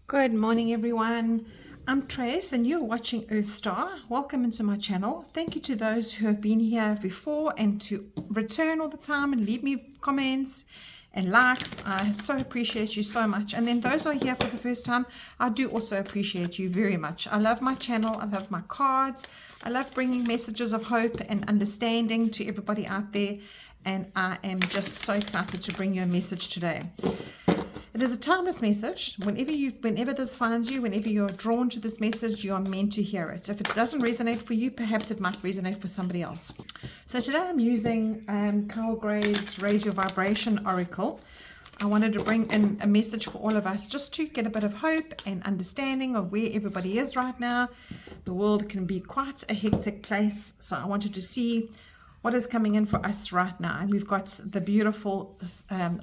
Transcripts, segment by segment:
Good morning, everyone. I'm Trace, and you're watching Earth Star. Welcome into my channel. Thank you to those who have been here before and to return all the time and leave me comments and likes. I so appreciate you so much. And then those who are here for the first time, I do also appreciate you very much. I love my channel. I love my cards. I love bringing messages of hope and understanding to everybody out there. And I am just so excited to bring you a message today. It is a timeless message. Whenever this finds you, whenever you're drawn to this message, you are meant to hear it. If it doesn't resonate for you, perhaps it might resonate for somebody else. So today I'm using Carl Gray's Raise Your Vibration Oracle. I wanted to bring in a message for all of us just to get a bit of hope and understanding of where everybody is right now. The world can be quite a hectic place, so I wanted to see what is coming in for us right now. And we've got the beautiful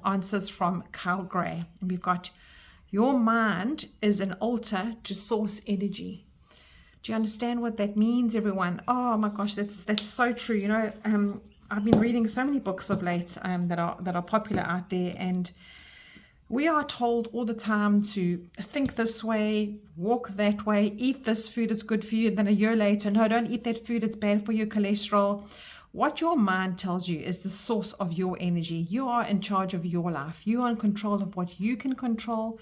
answers from Carl Gray. And we've got, your mind is an altar to source energy. Do you understand what that means, everyone? Oh my gosh, that's so true. You know, I've been reading so many books of late that are popular out there, and we are told all the time to think this way, walk that way, eat this food, it's good for you. Then a year later, no, don't eat that food, it's bad for your cholesterol. What your mind tells you is the source of your energy. You are in charge of your life. You are in control of what you can control.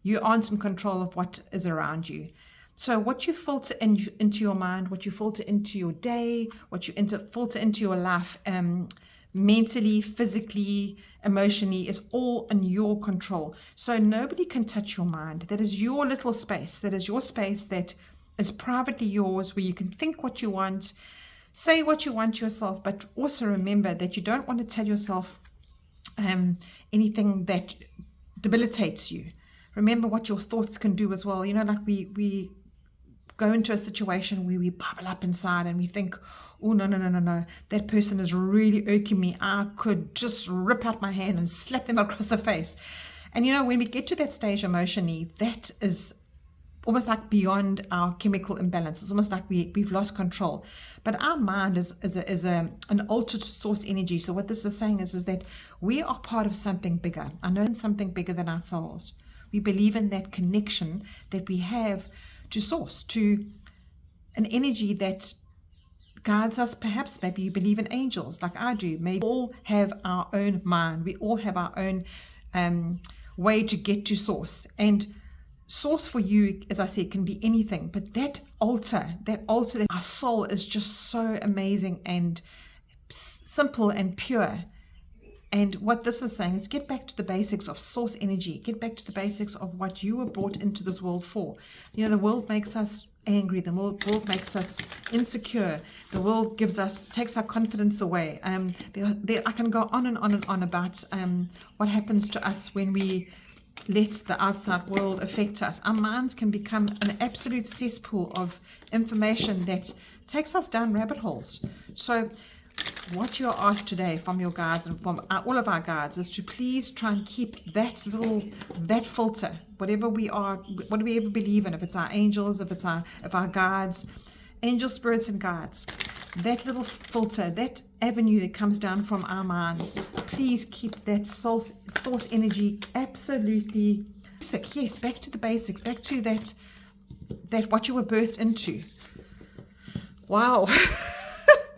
You aren't in control of what is around you. So what you filter into your mind, what you filter into your day, what you filter into your life, mentally, physically, emotionally, is all in your control. So nobody can touch your mind. That is your little space. That is your space that is privately yours, where you can think what you want, say what you want yourself, but also remember that you don't want to tell yourself anything that debilitates you. Remember what your thoughts can do as well. You know, like we go into a situation where we bubble up inside and we think, oh, no, that person is really irking me. I could just rip out my hand and slap them across the face. And you know, when we get to that stage emotionally, that is almost like beyond our chemical imbalance. It's almost like we've lost control. But our mind is an altered source energy. So what this is saying is that we are part of something bigger. I know something bigger than ourselves. We believe in that connection that we have to source, to an energy that guides us. Perhaps maybe you believe in angels like I do. Maybe we all have our own mind. We all have our own way to get to source. And source for you, as I said, can be anything, but that altar, that our soul is just so amazing and simple and pure. And what this is saying is get back to the basics of source energy, get back to the basics of what you were brought into this world for. You know, the world makes us angry, the world makes us insecure, the world takes our confidence away. I can go on and on and on about what happens to us when we let the outside world affect us. Our minds can become an absolute cesspool of information that takes us down rabbit holes. So what you're asked today from your guides and from all of our guides is to please try and keep that filter, whatever we are, what do we ever believe in, if it's our angels, if our guides, angel spirits and guides, that little filter, that avenue that comes down from our minds, please keep that source energy absolutely basic. Yes, back to the basics, back to that what you were birthed into. Wow.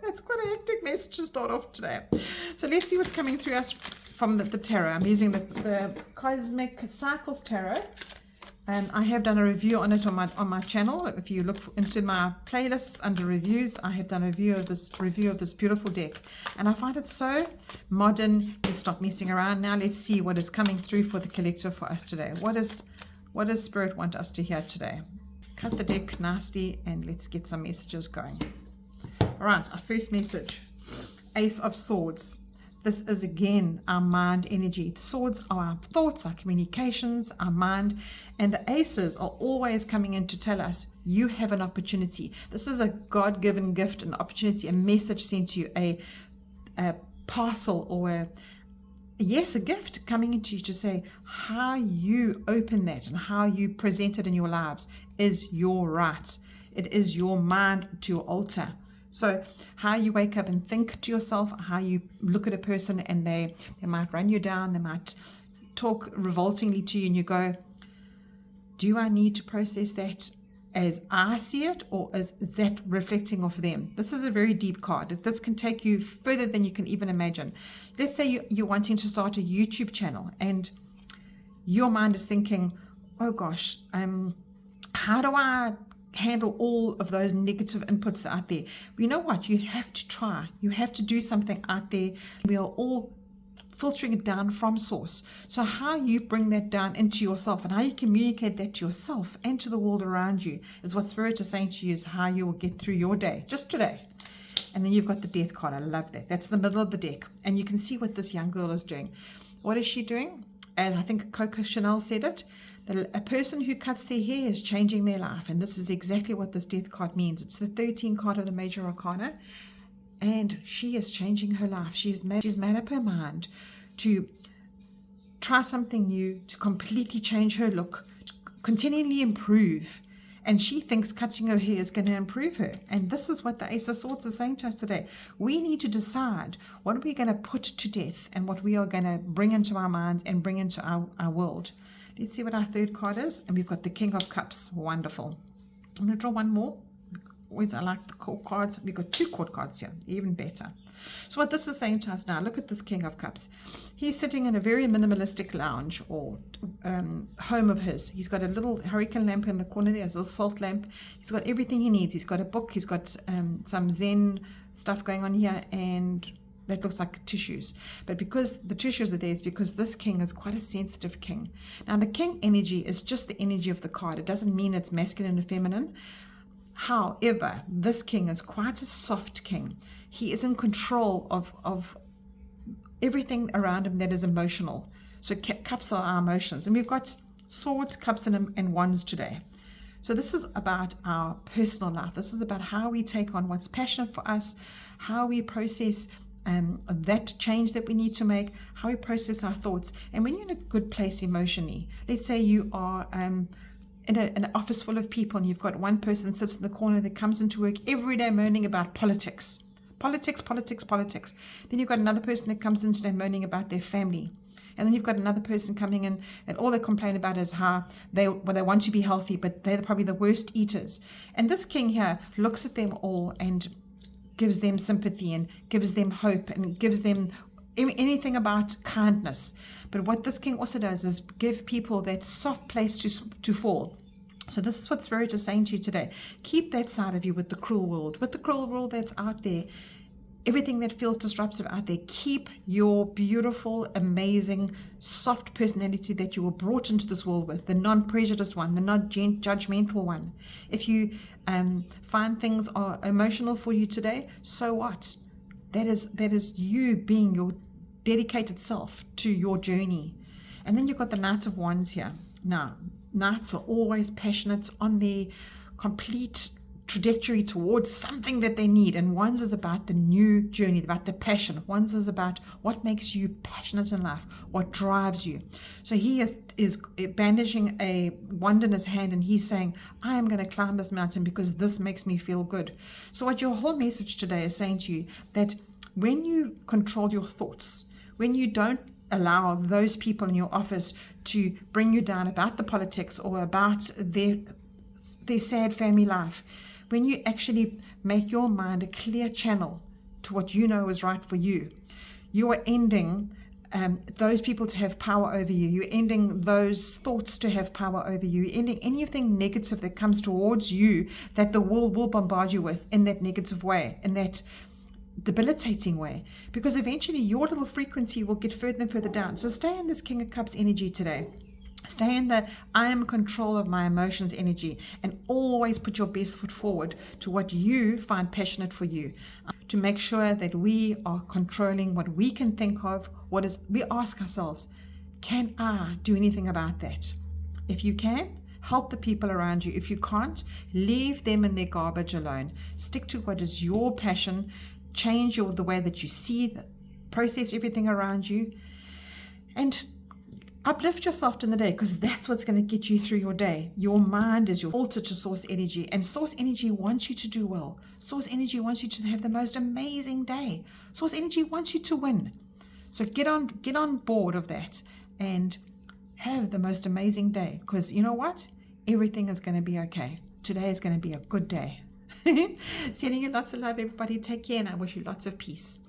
That's quite a hectic message to start off today. So let's see what's coming through us from the tarot. I'm using the Cosmic Cycles Tarot. I have done a review on it on my channel. If you look into my playlists under reviews, I have done a review of this beautiful deck, and I find it so modern. Let's stop messing around now. Let's see what is coming through for the collective for us today. What does Spirit want us to hear today? Cut the deck nicely and let's get some messages going. All right, our first message, Ace of Swords. This is again our mind energy. Swords are our thoughts, our communications, our mind, and the aces are always coming in to tell us you have an opportunity. This is a God-given gift, an opportunity, a message sent to you, a parcel or a gift coming into you to say how you open that and how you present it in your lives is your right. It is your mind to alter. So how you wake up and think to yourself, how you look at a person and they might run you down, they might talk revoltingly to you, and you go, Do I need to process that as I see it, or is that reflecting off them? This is a very deep card. This can take you further than you can even imagine. Let's say you're wanting to start a YouTube channel and your mind is thinking, oh gosh, how do I handle all of those negative inputs out there? But you know what? You have to try. You have to do something out there. We are all filtering it down from source. So how you bring that down into yourself and how you communicate that to yourself and to the world around you is what Spirit is saying to you, is how you will get through your day, just today. And then you've got the Death card. I love that. That's the middle of the deck. And you can see what this young girl is doing. What is she doing? And I think Coco Chanel said it, that a person who cuts their hair is changing their life. And this is exactly what this Death card means. It's the 13th card of the Major Arcana. And she is changing her life. She's made up her mind to try something new, to completely change her look, to continually improve. And she thinks cutting her hair is going to improve her. And this is what the Ace of Swords is saying to us today. We need to decide what are we going to put to death and what we are going to bring into our minds and bring into our world. Let's see what our third card is. And we've got the King of Cups. Wonderful. I'm going to draw one more. Always I like the court cards. We've got 2 court cards here, even better. So what this is saying to us now, look at this King of Cups. He's sitting in a very minimalistic lounge or home of his. He's got a little hurricane lamp in the corner there, a little salt lamp. He's got everything he needs. He's got a book. He's got some Zen stuff going on here, and that looks like tissues. But because the tissues are there, it's because this king is quite a sensitive king. Now, the king energy is just the energy of the card. It doesn't mean it's masculine or feminine. However, this king is quite a soft king. He is in control of everything around him that is emotional. So cups are our emotions. And we've got swords, cups, and wands today. So this is about our personal life. This is about how we take on what's passionate for us, how we process that change that we need to make, how we process our thoughts. And when you're in a good place emotionally, let's say you are in an office full of people and you've got one person sits in the corner that comes into work every day moaning about politics. Politics. Then you've got another person that comes in today moaning about their family. And then you've got another person coming in and all they complain about is how they want to be healthy, but they're probably the worst eaters. And this king here looks at them all and gives them sympathy and gives them hope and gives them anything about kindness. But what this king also does is give people that soft place to fall. So this is what Spirit is saying to you today. Keep that side of you with the cruel world that's out there, everything that feels disruptive out there. Keep your beautiful, amazing, soft personality that you were brought into this world with, the non-prejudiced one, the non-judgmental one. If you find things are emotional for you today, so what? That is you being your dedicated self to your journey. And then you've got the Knight of Wands here. Now, Knights are always passionate on their complete trajectory towards something that they need. And Wands is about the new journey, about the passion. Wands is about what makes you passionate in life, what drives you. So he is bandaging a wand in his hand and he's saying, I am going to climb this mountain because this makes me feel good. So what your whole message today is saying to you, that when you control your thoughts, when you don't allow those people in your office to bring you down about the politics or about their sad family life, when you actually make your mind a clear channel to what you know is right for you, you are ending those people to have power over you. You're ending those thoughts to have power over you. You're ending anything negative that comes towards you that the world will bombard you with in that negative way, in that debilitating way, because eventually your little frequency will get further and further down. So stay in this King of Cups energy today. Stay in the I am in control of my emotions energy, and always put your best foot forward to what you find passionate for you, to make sure that we are controlling what we can think of. We ask ourselves, can I do anything about that? If you can, help the people around you. If you can't, leave them in their garbage alone. Stick to what is your passion. Change the way that you see, process everything around you, and uplift yourself in the day, because that's what's going to get you through your day. Your mind is your altar to source energy, and source energy wants you to do well. Source energy wants you to have the most amazing day. Source energy wants you to win. So get on board of that and have the most amazing day, because you know what? Everything is going to be okay. Today is going to be a good day. Sending you lots of love, everybody. Take care, and I wish you lots of peace.